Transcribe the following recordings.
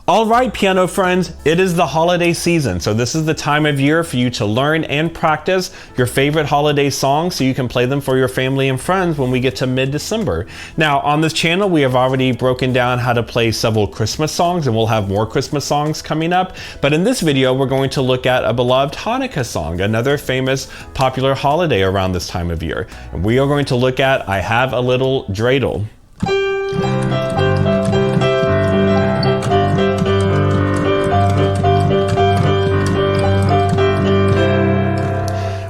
All right, piano friends, it is the holiday season, so this is the time of year for you to learn and practice your favorite holiday songs so you can play them for your family and friends when we get to mid-December. Now, on this channel, we have already broken down how to play several Christmas songs, and we'll have more Christmas songs coming up. But in this video, we're going to look at a beloved Hanukkah song, another famous popular holiday around this time of year. And we are going to look at I Have A Little Dreidel.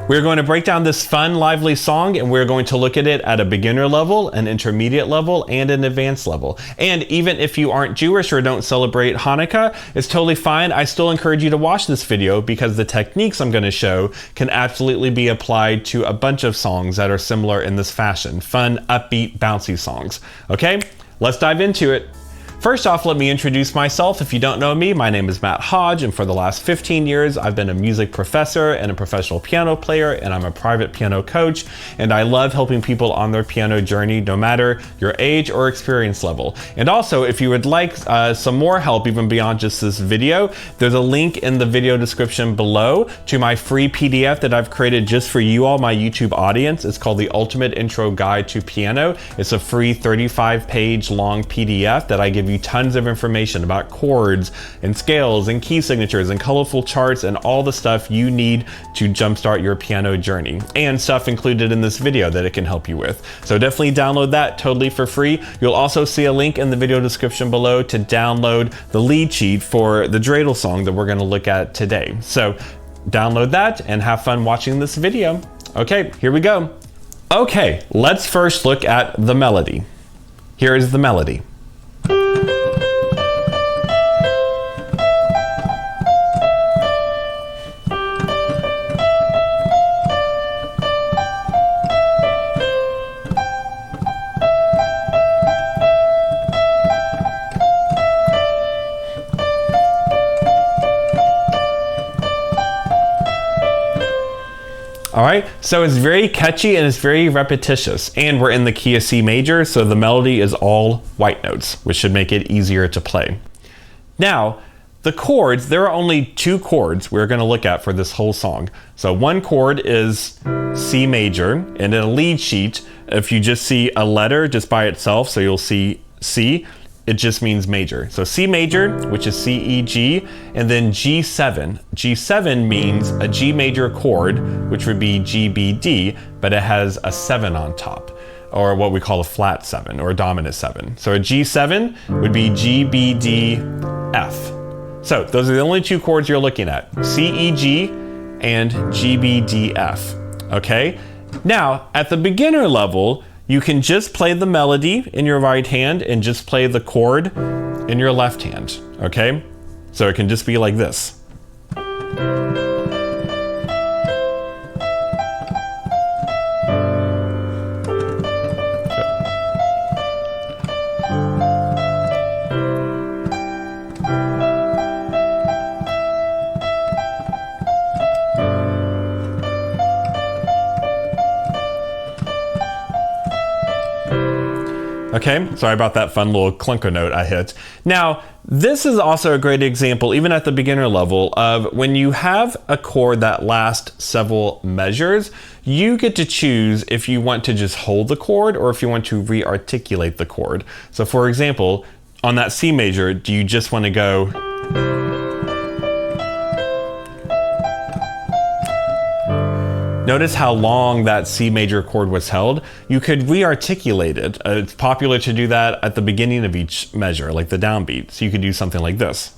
We're going to break down this fun, lively song, and we're going to look at it at a beginner level, an intermediate level, and an advanced level. And even if you aren't Jewish or don't celebrate Hanukkah, it's totally fine. I still encourage you to watch this video because the techniques I'm going to show can absolutely be applied to a bunch of songs that are similar in this fashion. Fun, upbeat, bouncy songs. Okay, let's dive into it. First off, let me introduce myself. If you don't know me, my name is Matt Hodge, and for the last 15 years, I've been a music professor and a professional piano player, and I'm a private piano coach, and I love helping people on their piano journey, no matter your age or experience level. And also, if you would like some more help, even beyond just this video, there's a link in the video description below to my free PDF that I've created just for you all, my YouTube audience. It's called The Ultimate Intro Guide to Piano. It's a free 35-page long PDF that I give you tons of information about chords and scales and key signatures and colorful charts and all the stuff you need to jumpstart your piano journey, and stuff included in this video that it can help you with. So definitely download that totally for free. You'll also see a link in the video description below to download the lead sheet for the dreidel song that we're going to look at today. So download that and have fun watching this video. Okay, here we go. Okay, let's first look at the melody. Here is the melody. All right, so it's very catchy and it's very repetitious, and we're in the key of C major, so the melody is all white notes, which should make it easier to play. Now, the chords, there are only two chords we're going to look at for this whole song. So one chord is C major, and in a lead sheet, if you just see a letter just by itself, so you'll see C, it just means major. So C major, which is C, E, G, and then G7. G7 means a G major chord, which would be G, B, D, but it has a 7 on top, or what we call a flat 7 or a dominant 7. So a G7 would be G, B, D, F. So those are the only two chords you're looking at, C, E, G, and G, B, D, F. Okay? Now, at the beginner level, you can just play the melody in your right hand and just play the chord in your left hand, okay? So it can just be like this. Okay, sorry about that fun little clunker note I hit. Now, this is also a great example, even at the beginner level, of when you have a chord that lasts several measures, you get to choose if you want to just hold the chord or if you want to re-articulate the chord. So for example, on that C major, do you just want to go... Notice how long that C major chord was held. You could re-articulate it. It's popular to do that at the beginning of each measure, like the downbeat. So you could do something like this.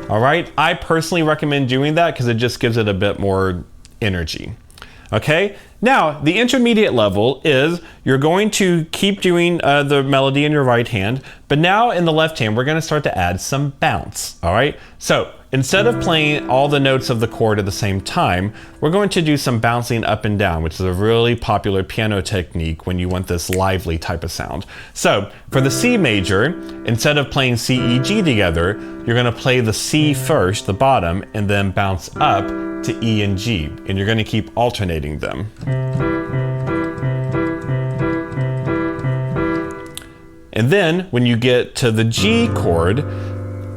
All right, I personally recommend doing that because it just gives it a bit more energy. Okay, now the intermediate level is you're going to keep doing the melody in your right hand, but now in the left hand, we're going to start to add some bounce. All right, so instead of playing all the notes of the chord at the same time, we're going to do some bouncing up and down, which is a really popular piano technique when you want this lively type of sound. So for the C major, instead of playing C, E, G together, you're going to play the C first, the bottom, and then bounce up to E and G, and you're going to keep alternating them. And then when you get to the G chord,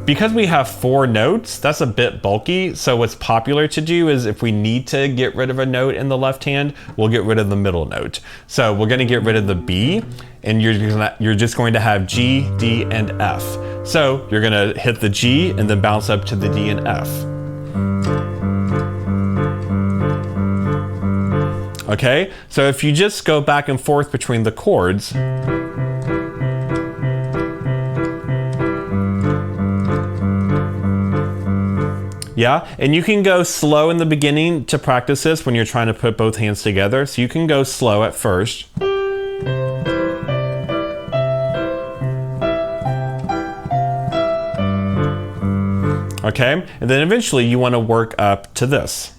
because we have 4 notes, that's a bit bulky. So what's popular to do is if we need to get rid of a note in the left hand, we'll get rid of the middle note. So we're going to get rid of the B, and you're just going to have G, D, and F. So you're going to hit the G and then bounce up to the D and F. Okay, so if you just go back and forth between the chords, yeah, and you can go slow in the beginning to practice this when you're trying to put both hands together. So you can go slow at first. Okay, and then eventually you want to work up to this.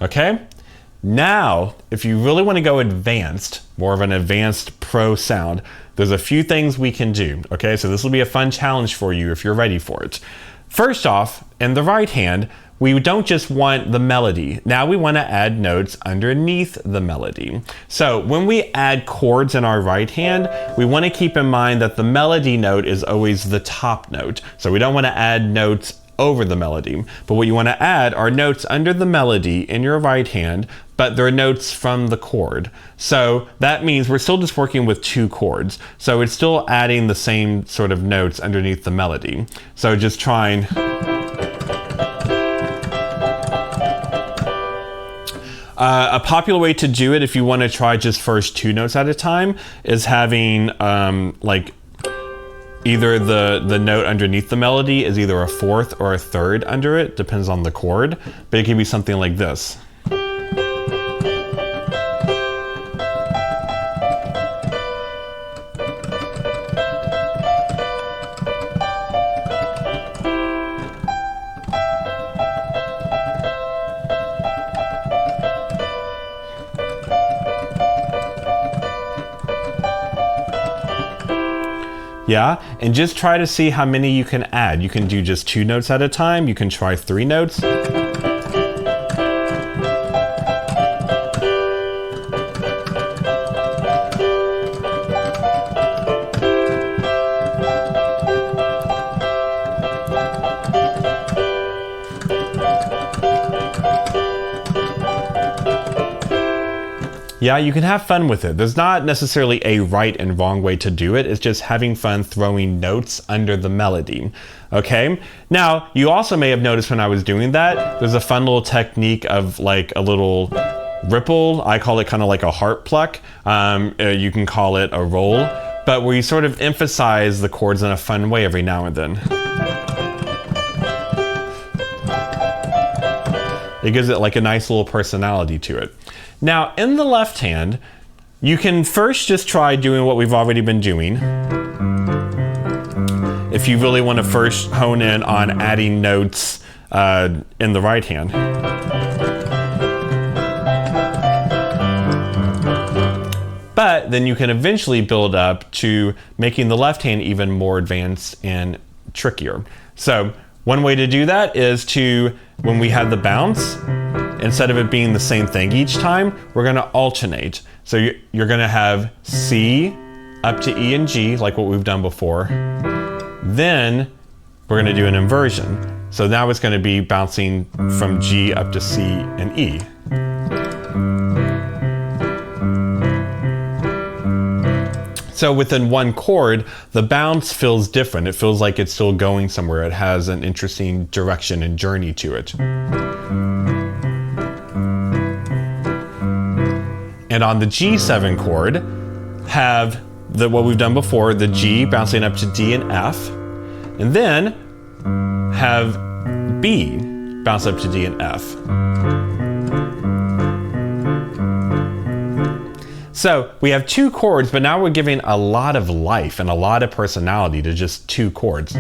Okay, now if you really want to go advanced, more of an advanced pro sound, there's a few things we can do. Okay, so this will be a fun challenge for you if you're ready for it. First off, in the right hand, we don't just want the melody. Now we want to add notes underneath the melody. So when we add chords in our right hand, we want to keep in mind that the melody note is always the top note. So we don't want to add notes over the melody. But what you want to add are notes under the melody in your right hand, but they're notes from the chord. So that means we're still just working with 2 chords. So it's still adding the same sort of notes underneath the melody. So just trying. A popular way to do it if you want to try just first 2 notes at a time is having like either the note underneath the melody is either a 4th or a 3rd under it, depends on the chord, but it can be something like this. Yeah, and just try to see how many you can add. You can do just 2 notes at a time. You can try 3 notes. Yeah, you can have fun with it. There's not necessarily a right and wrong way to do it. It's just having fun throwing notes under the melody. Okay? Now, you also may have noticed when I was doing that, there's a fun little technique of like a little ripple. I call it kind of like a heart pluck. You can call it a roll, but where you sort of emphasize the chords in a fun way every now and then. It gives it like a nice little personality to it. Now, in the left hand, you can first just try doing what we've already been doing. If you really want to first hone in on adding notes in the right hand. But then you can eventually build up to making the left hand even more advanced and trickier. So one way to do that is to, when we have the bounce, instead of it being the same thing each time, we're going to alternate. So you're going to have C up to E and G, like what we've done before. Then we're going to do an inversion. So now it's going to be bouncing from G up to C and E. So within one chord, the bounce feels different. It feels like it's still going somewhere. It has an interesting direction and journey to it. And on the G7 chord, have what we've done before, the G bouncing up to D and F, and then have B bounce up to D and F. So we have two chords, but now we're giving a lot of life and a lot of personality to just two chords.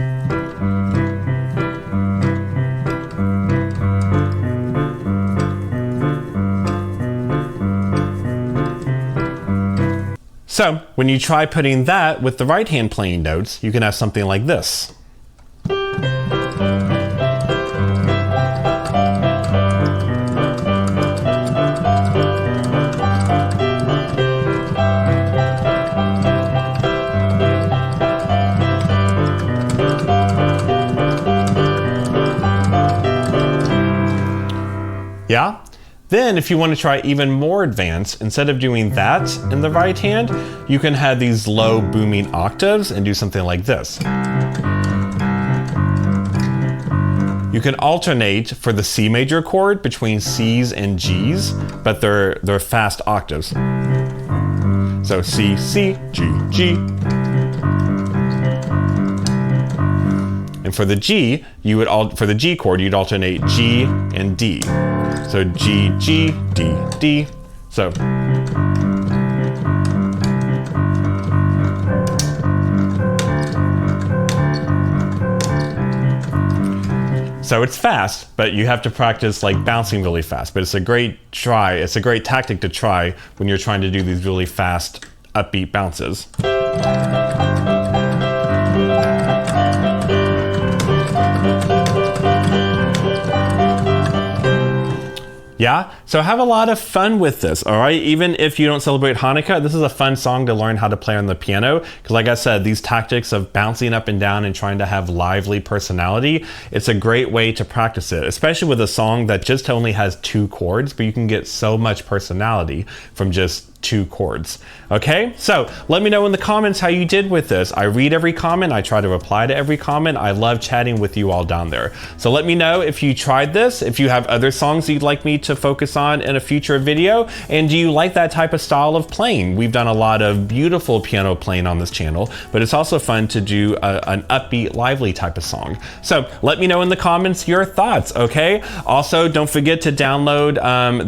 So when you try putting that with the right hand playing notes, you can have something like this. Yeah? Then if you want to try even more advanced, instead of doing that in the right hand, you can have these low booming octaves and do something like this. You can alternate for the C major chord between C's and G's, but they're fast octaves. So C, C, G, G. And for the G, for the G chord, you'd alternate G and D. So G, G, D, D. So it's fast, but you have to practice like bouncing really fast. But it's a great try. It's a great tactic to try when you're trying to do these really fast, upbeat bounces. Yeah, so have a lot of fun with this, all right? Even if you don't celebrate Hanukkah, this is a fun song to learn how to play on the piano. Because like I said, these tactics of bouncing up and down and trying to have lively personality, it's a great way to practice it, especially with a song that just only has two chords, but you can get so much personality from just two chords. Okay, so let me know in the comments how you did with this. I read every comment. I try to reply to every comment. I love chatting with you all down there. So let me know if you tried this, if you have other songs you'd like me to focus on in a future video, and do you like that type of style of playing? We've done a lot of beautiful piano playing on this channel, but it's also fun to do an upbeat, lively type of song. So let me know in the comments your thoughts, okay? Also, don't forget to download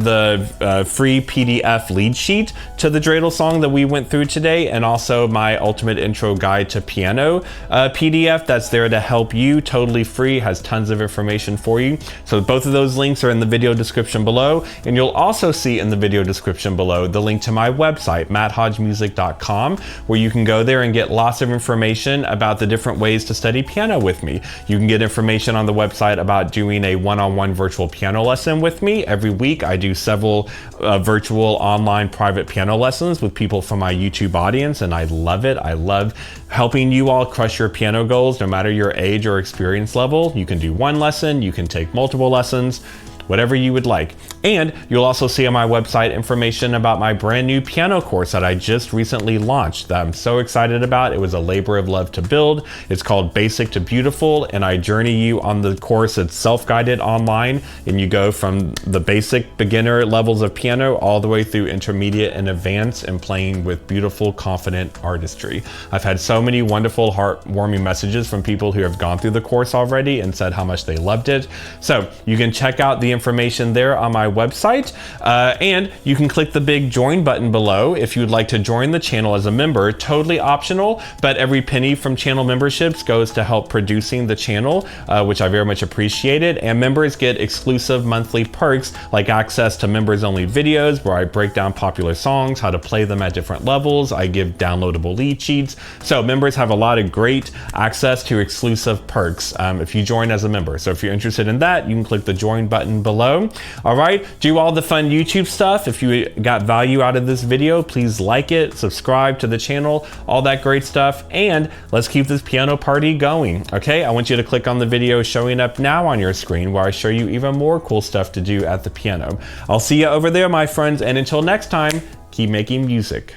the free PDF lead sheet to the dreidel song that we went through today, and also my ultimate intro guide to piano PDF that's there to help you, totally free, has tons of information for you. So both of those links are in the video description below, and you'll also see in the video description below the link to my website, matthodgemusic.com, where you can go there and get lots of information about the different ways to study piano with me. You can get information on the website about doing a one-on-one virtual piano lesson with me. Every week I do several virtual online private piano lessons with people from my YouTube audience, and I love it. I love helping you all crush your piano goals, no matter your age or experience level. You can do one lesson, you can take multiple lessons, whatever you would like. And you'll also see on my website information about my brand new piano course that I just recently launched that I'm so excited about. It was a labor of love to build. It's called Basic to Beautiful, and I journey you on the course. It's self-guided online, and you go from the basic beginner levels of piano all the way through intermediate and advanced, and playing with beautiful, confident artistry. I've had so many wonderful, heartwarming messages from people who have gone through the course already and said how much they loved it. So you can check out the information there on my website, and you can click the big join button below if you'd like to join the channel as a member. Totally optional, but every penny from channel memberships goes to help producing the channel, which I very much appreciate it. And members get exclusive monthly perks like access to members only videos where I break down popular songs, how to play them at different levels. I give downloadable lead sheets. So members have a lot of great access to exclusive perks if you join as a member. So if you're interested in that, you can click the join button below. All right, do all the fun YouTube stuff. If you got value out of this video, please like it, subscribe to the channel, all that great stuff, and let's keep this piano party going. Okay, I want you to click on the video showing up now on your screen where I show you even more cool stuff to do at the piano. I'll see you over there, my friends, and until next time, keep making music.